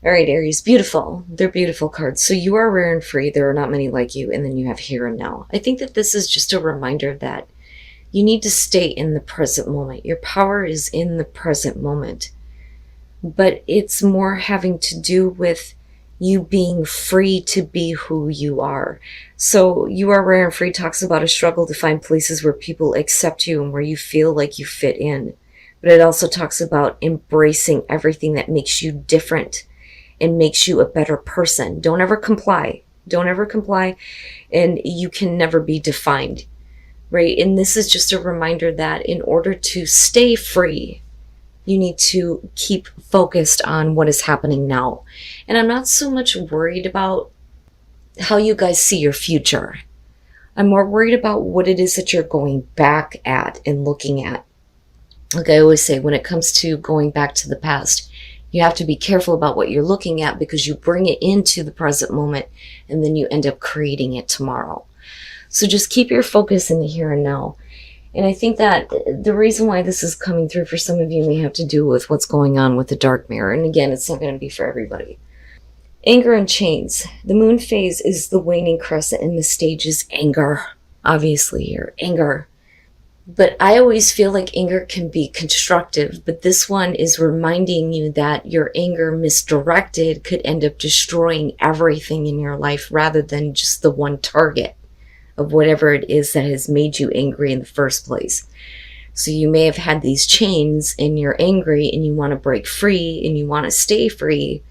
All right, Aries, beautiful. They're beautiful cards. So you are rare and free. There are not many like you. And then you have here and now. I think that this is just a reminder that you need to stay in the present moment. Your power is in the present moment. But it's more having to do with you being free to be who you are. So you are rare and free talks about a struggle to find places where people accept you and where you feel like you fit in. But it also talks about embracing everything that makes you different and makes you a better person. Don't ever comply. Don't ever comply, and you can never be defined, right? And this is just a reminder that in order to stay free, you need to keep focused on what is happening now. And I'm not so much worried about how you guys see your future. I'm more worried about what it is that you're going back at and looking at. Like I always say, when it comes to going back to the past, you have to be careful about what you're looking at because you bring it into the present moment and then you end up creating it tomorrow. So just keep your focus in the here and now. And I think that the reason why this is coming through for some of you may have to do with what's going on with the dark mirror. And again, it's not going to be for everybody. Anger and chains. The moon phase is the waning crescent and the stage is anger. Obviously here, anger. But I always feel like anger can be constructive, but this one is reminding you that your anger misdirected could end up destroying everything in your life rather than just the one target of whatever it is that has made you angry in the first place. So you may have had these chains and you're angry and you want to break free and you want to stay free,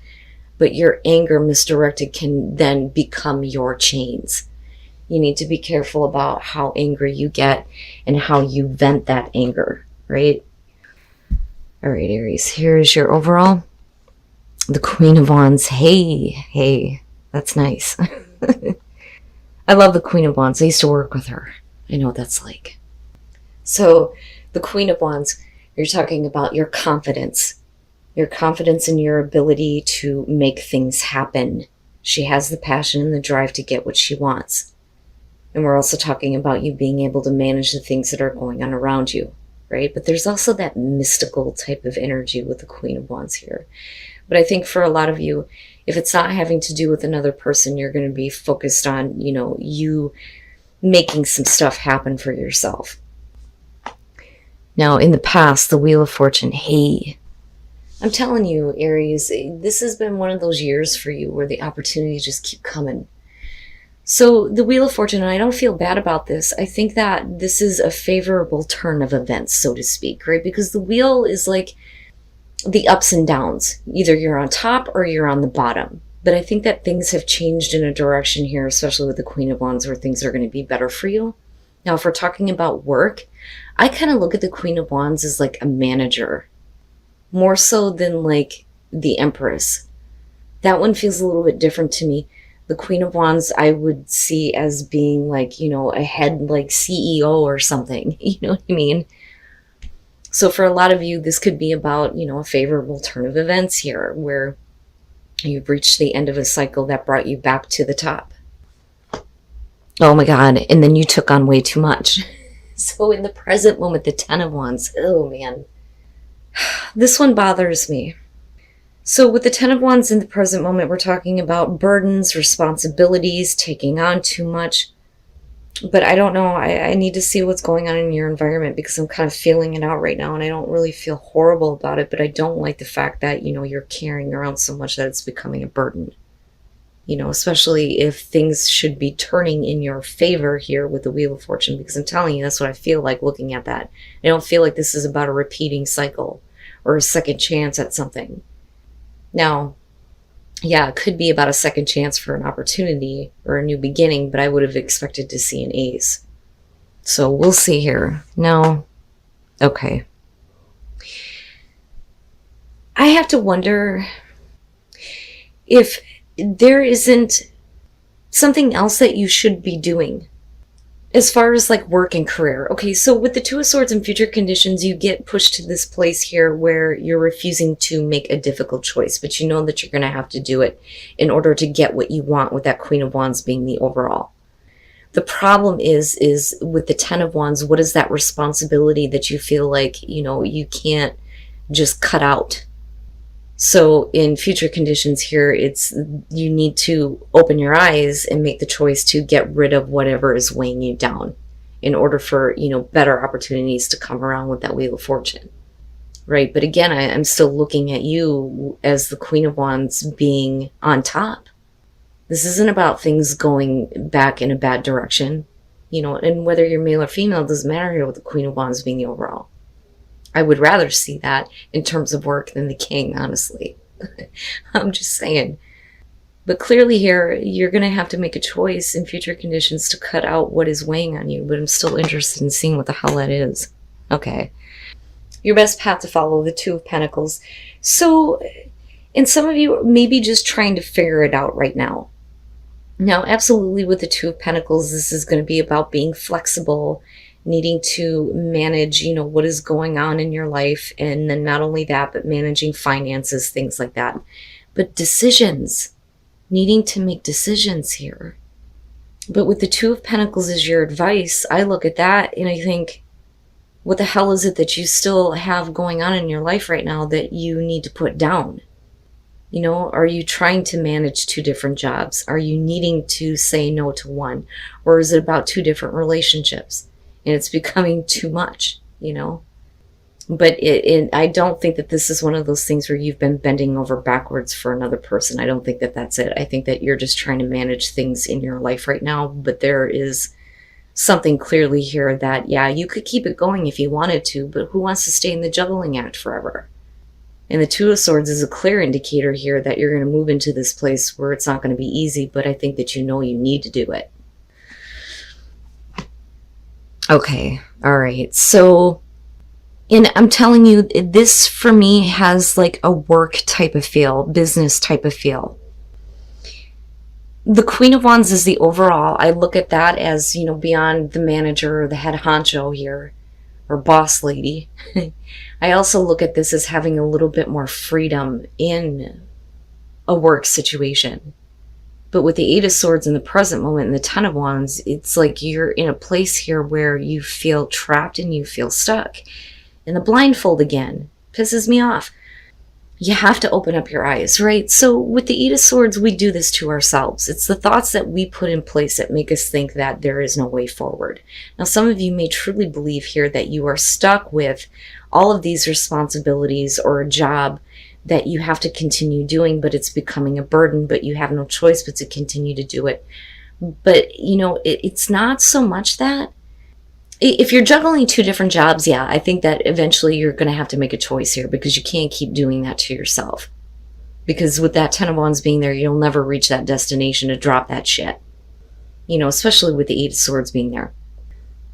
but your anger misdirected can then become your chains. You need to be careful about how angry you get and how you vent that anger, right? All right, Aries, here's your overall. The Queen of Wands. Hey, that's nice. I love the Queen of Wands. I used to work with her. I know what that's like. So the Queen of Wands, you're talking about your confidence in your ability to make things happen. She has the passion and the drive to get what she wants. And we're also talking about you being able to manage the things that are going on around you, right? But there's also that mystical type of energy with the Queen of Wands here. But I think for a lot of you, if it's not having to do with another person, you're going to be focused on, you making some stuff happen for yourself. Now, in the past, the Wheel of Fortune, hey, I'm telling you, Aries, this has been one of those years for you where the opportunities just keep coming. So the Wheel of Fortune, and I don't feel bad about this, I think that this is a favorable turn of events, so to speak, right? Because the wheel is like the ups and downs. Either you're on top or you're on the bottom. But I think that things have changed in a direction here, especially with the Queen of Wands, where things are going to be better for you. Now, if we're talking about work, I kind of look at the Queen of Wands as like a manager, more so than like the Empress. That one feels a little bit different to me. The Queen of Wands I would see as being like, a head like CEO or something. You know what I mean? So for a lot of you, this could be about, a favorable turn of events here where you've reached the end of a cycle that brought you back to the top. Oh my God. And then you took on way too much. So in the present moment, the Ten of Wands, oh man, this one bothers me. So with the Ten of Wands in the present moment, we're talking about burdens, responsibilities, taking on too much. But I don't know. I need to see what's going on in your environment because I'm kind of feeling it out right now and I don't really feel horrible about it, but I don't like the fact that, you're carrying around so much that it's becoming a burden. Especially if things should be turning in your favor here with the Wheel of Fortune, because I'm telling you, that's what I feel like looking at that. I don't feel like this is about a repeating cycle or a second chance at something. Now, yeah, it could be about a second chance for an opportunity or a new beginning, but I would have expected to see an ace. So we'll see here. No. Okay. I have to wonder if there isn't something else that you should be doing as far as like work and career. Okay, so with the Two of Swords and future conditions, you get pushed to this place here where you're refusing to make a difficult choice, but you know that you're going to have to do it in order to get what you want, with that Queen of Wands being the overall. The problem is with the Ten of Wands, what is that responsibility that you feel like, you can't just cut out? So in future conditions here, you need to open your eyes and make the choice to get rid of whatever is weighing you down in order for, better opportunities to come around with that Wheel of Fortune. Right? But again, I'm still looking at you as the Queen of Wands being on top. This isn't about things going back in a bad direction, and whether you're male or female, it doesn't matter here with the Queen of Wands being the overall. I would rather see that in terms of work than the King, honestly. I'm just saying. But clearly here, you're going to have to make a choice in future conditions to cut out what is weighing on you, but I'm still interested in seeing what the hell that is. Okay. Your best path to follow, the Two of Pentacles. So, and some of you may be just trying to figure it out right now. Now, absolutely with the Two of Pentacles, this is going to be about being flexible, needing to manage, what is going on in your life. And then not only that, but managing finances, things like that. But decisions, needing to make decisions here. But with the Two of Pentacles as your advice, I look at that and I think, what the hell is it that you still have going on in your life right now that you need to put down? Are you trying to manage two different jobs? Are you needing to say no to one? Or is it about two different relationships and it's becoming too much, But I don't think that this is one of those things where you've been bending over backwards for another person. I don't think that that's it. I think that you're just trying to manage things in your life right now, but there is something clearly here that, yeah, you could keep it going if you wanted to, but who wants to stay in the juggling act forever? And the Two of Swords is a clear indicator here that you're going to move into this place where it's not going to be easy, but I think that you need to do it. Okay, all right. So, and I'm telling you, this for me has like a work type of feel, business type of feel. The Queen of Wands is the overall. I look at that as, beyond the manager or the head honcho here, or boss lady. I also look at this as having a little bit more freedom in a work situation. But with the Eight of Swords in the present moment and the Ten of Wands, it's like you're in a place here where you feel trapped and you feel stuck. And the blindfold again pisses me off. You have to open up your eyes, right? So with the Eight of Swords, we do this to ourselves. It's the thoughts that we put in place that make us think that there is no way forward. Now, some of you may truly believe here that you are stuck with all of these responsibilities or a job that you have to continue doing, but it's becoming a burden, but you have no choice but to continue to do it. But, it's not so much that. If you're juggling two different jobs, yeah, I think that eventually you're going to have to make a choice here because you can't keep doing that to yourself. Because with that Ten of Wands being there, you'll never reach that destination to drop that shit. Especially with the Eight of Swords being there.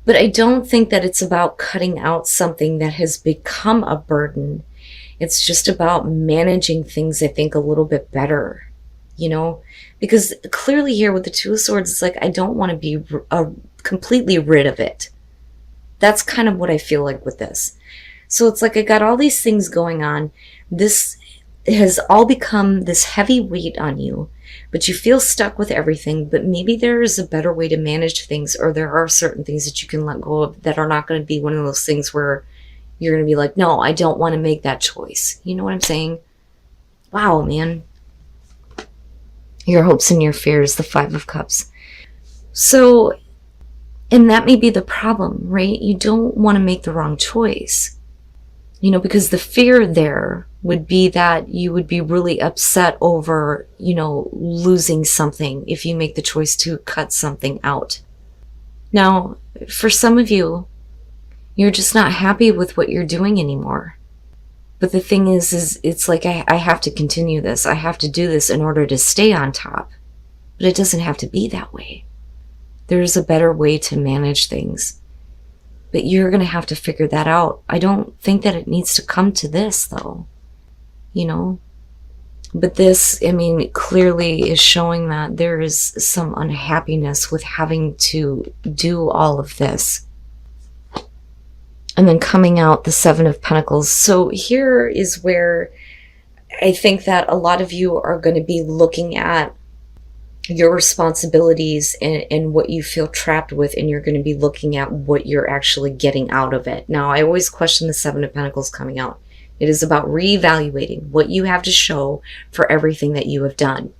But I don't think that it's about cutting out something that has become a burden. It's just about managing things, I think, a little bit better. Because clearly here with the Two of Swords, it's like I don't want to be completely rid of it. That's kind of what I feel like with this. So it's like I got all these things going on. This has all become this heavy weight on you, but you feel stuck with everything. But maybe there is a better way to manage things, or there are certain things that you can let go of that are not going to be one of those things where you're going to be like, no, I don't want to make that choice. You know what I'm saying? Wow, man. Your hopes and your fears, the Five of Cups. So, and that may be the problem, right? You don't want to make the wrong choice. Because the fear there would be that you would be really upset over, losing something if you make the choice to cut something out. Now, for some of you, you're just not happy with what you're doing anymore. But the thing is it's like I have to continue this. I have to do this in order to stay on top. But it doesn't have to be that way. There's a better way to manage things. But you're going to have to figure that out. I don't think that it needs to come to this, though. But this, clearly is showing that there is some unhappiness with having to do all of this. And then coming out the Seven of Pentacles. So here is where I think that a lot of you are going to be looking at your responsibilities and what you feel trapped with, and you're going to be looking at what you're actually getting out of it. Now, I always question the Seven of Pentacles coming out. It is about reevaluating what you have to show for everything that you have done.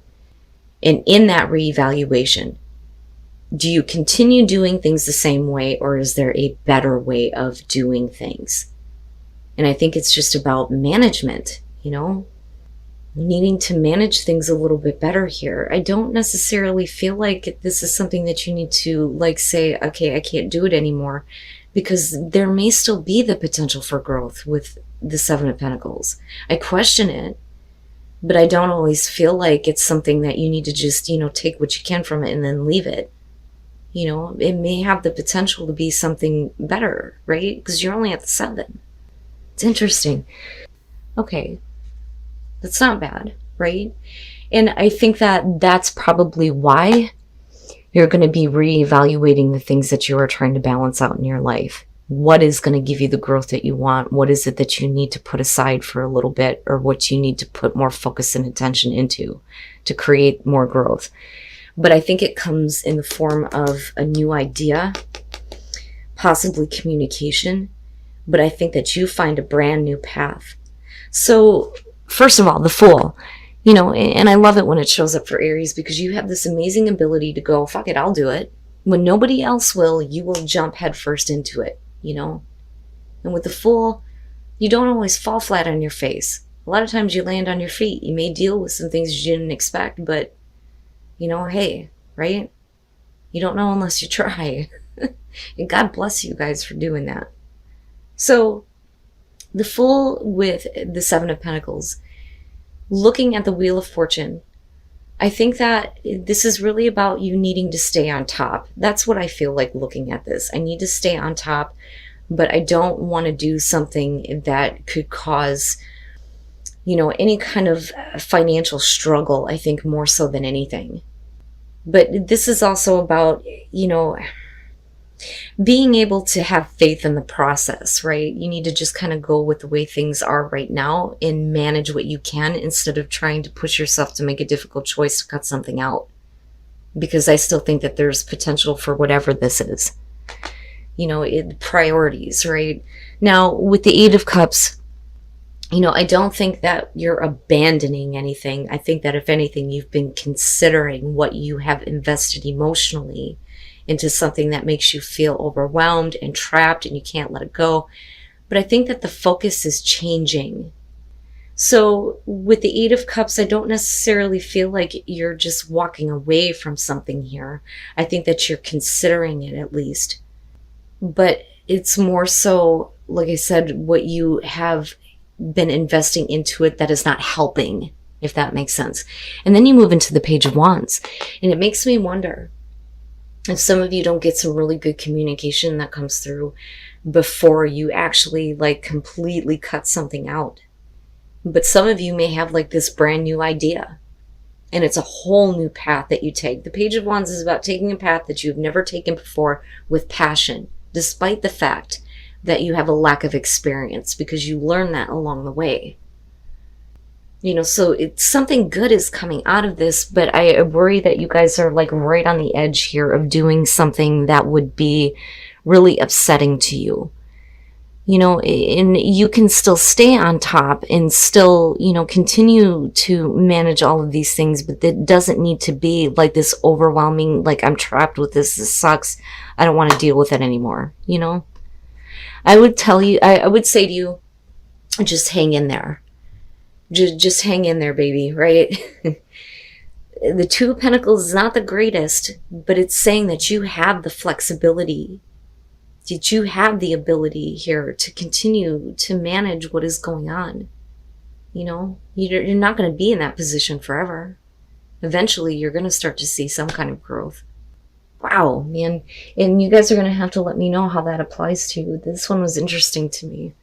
And in that reevaluation, do you continue doing things the same way, or is there a better way of doing things? And I think it's just about management, needing to manage things a little bit better here. I don't necessarily feel like this is something that you need to say, okay, I can't do it anymore, because there may still be the potential for growth with the Seven of Pentacles. I question it, but I don't always feel like it's something that you need to just, take what you can from it and then leave it. It may have the potential to be something better, right? Because you're only at the 7. It's interesting. Okay. That's not bad, right? And I think that that's probably why you're going to be reevaluating the things that you are trying to balance out in your life. What is going to give you the growth that you want? What is it that you need to put aside for a little bit, or what you need to put more focus and attention into to create more growth? But I think it comes in the form of a new idea, possibly communication, but I think that you find a brand new path. So first of all, the Fool, and I love it when it shows up for Aries, because you have this amazing ability to go, fuck it, I'll do it. When nobody else will, you will jump headfirst into it, And with the Fool, you don't always fall flat on your face. A lot of times you land on your feet. You may deal with some things you didn't expect, but, hey, right? You don't know unless you try. And God bless you guys for doing that. So the Fool with the 7 of Pentacles, looking at the Wheel of Fortune, I think that this is really about you needing to stay on top. That's what I feel like looking at this. I need to stay on top, but I don't want to do something that could cause, any kind of financial struggle, I think, more so than anything. But this is also about, being able to have faith in the process, right? You need to just kind of go with the way things are right now and manage what you can, instead of trying to push yourself to make a difficult choice to cut something out. Because I still think that there's potential for whatever this is. Priorities, right? Now, with the 8 of Cups, I don't think that you're abandoning anything. I think that if anything, you've been considering what you have invested emotionally into something that makes you feel overwhelmed and trapped and you can't let it go. But I think that the focus is changing. So with the 8 of Cups, I don't necessarily feel like you're just walking away from something here. I think that you're considering it, at least. But it's more so, like I said, what you have been investing into it that is not helping, if that makes sense. And then you move into the Page of Wands, and it makes me wonder if some of you don't get some really good communication that comes through before you actually completely cut something out. But some of you may have this brand new idea, and it's a whole new path that you take. The Page of Wands is about taking a path that you've never taken before with passion, despite the fact that you have a lack of experience, because you learn that along the way. So it's something good is coming out of this, but I worry that you guys are right on the edge here of doing something that would be really upsetting to you. And you can still stay on top and still, continue to manage all of these things, but it doesn't need to be this overwhelming, I'm trapped with this sucks, I don't want to deal with it anymore, I would say to you, just hang in there. Just hang in there, baby, right? The 2 of Pentacles is not the greatest, but it's saying that you have the flexibility, that you have the ability here to continue to manage what is going on. You're not going to be in that position forever. Eventually, you're going to start to see some kind of growth. Wow, man. And you guys are going to have to let me know how that applies to you. This one was interesting to me.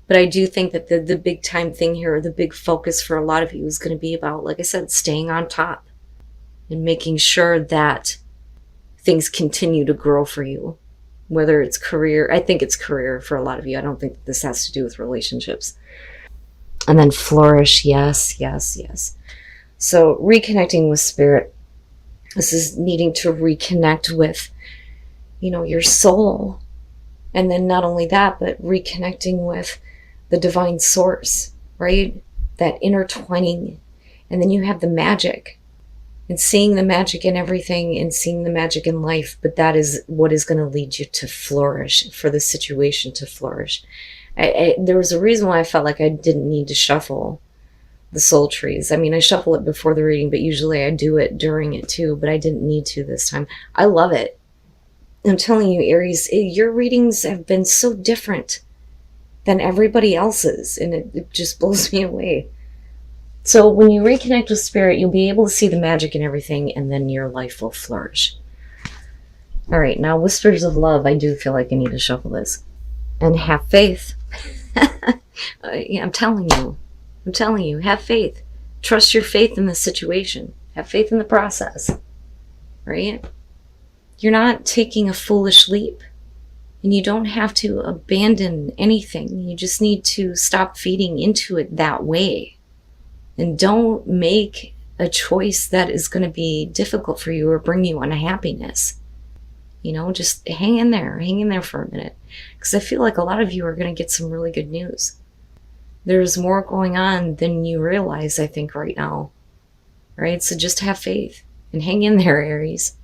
But I do think that the big time thing here, the big focus for a lot of you is going to be about, like I said, staying on top and making sure that things continue to grow for you. Whether it's career, I think it's career for a lot of you. I don't think that this has to do with relationships. And then flourish, yes, yes, yes. So reconnecting with spirit. This is needing to reconnect with, your soul. And then not only that, but reconnecting with the divine source, right? That intertwining. And then you have the magic, and seeing the magic in everything and seeing the magic in life. But that is what is going to lead you to flourish, for the situation to flourish. There was a reason why I felt like I didn't need to shuffle the soul trees. I mean, I shuffle it before the reading, but usually I do it during it too, but I didn't need to this time. I love it. I'm telling you, Aries, your readings have been so different than everybody else's, and it just blows me away. So when you reconnect with spirit, you'll be able to see the magic in everything, and then your life will flourish. All right, now Whispers of Love. I do feel like I need to shuffle this. And have faith. Yeah, I'm telling you, have faith. Trust your faith in the situation. Have faith in the process, right? You're not taking a foolish leap, and you don't have to abandon anything. You just need to stop feeding into it that way. And don't make a choice that is going to be difficult for you or bring you unhappiness. You know, just hang in there for a minute. Because I feel like a lot of you are going to get some really good news. There's more going on than you realize, I think, right now. Right? So just have faith and hang in there, Aries.